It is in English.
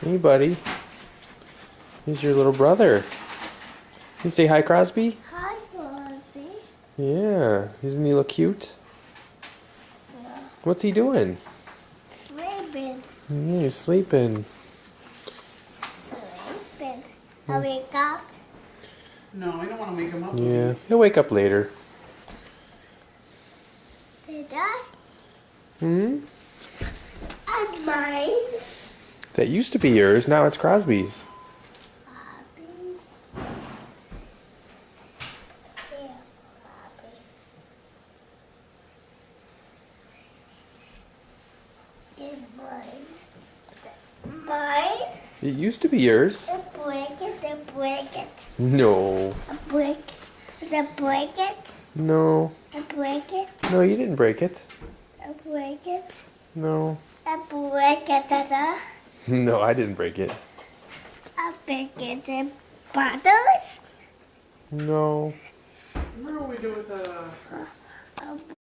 Hey, buddy. He's your little brother. You say hi, Crosby? Hi, Crosby. Yeah. Isn't he look cute? Yeah. What's he doing? Sleeping. Yeah, he's sleeping. Sleeping. I wake up. No, I don't want to wake him up. Yeah. He'll wake up later. Did I? Hmm? And mine. That used to be yours. Now it's Crosby's. Bobby's. Yeah, Bobby. Get mine. Mine. It used to be yours. The break it. The break it. No. The break it. The break it. No. The break it. No, you didn't break it. The break it. No. The break it. The No, I didn't break it. break it. The bottles. No. Remember what we did with the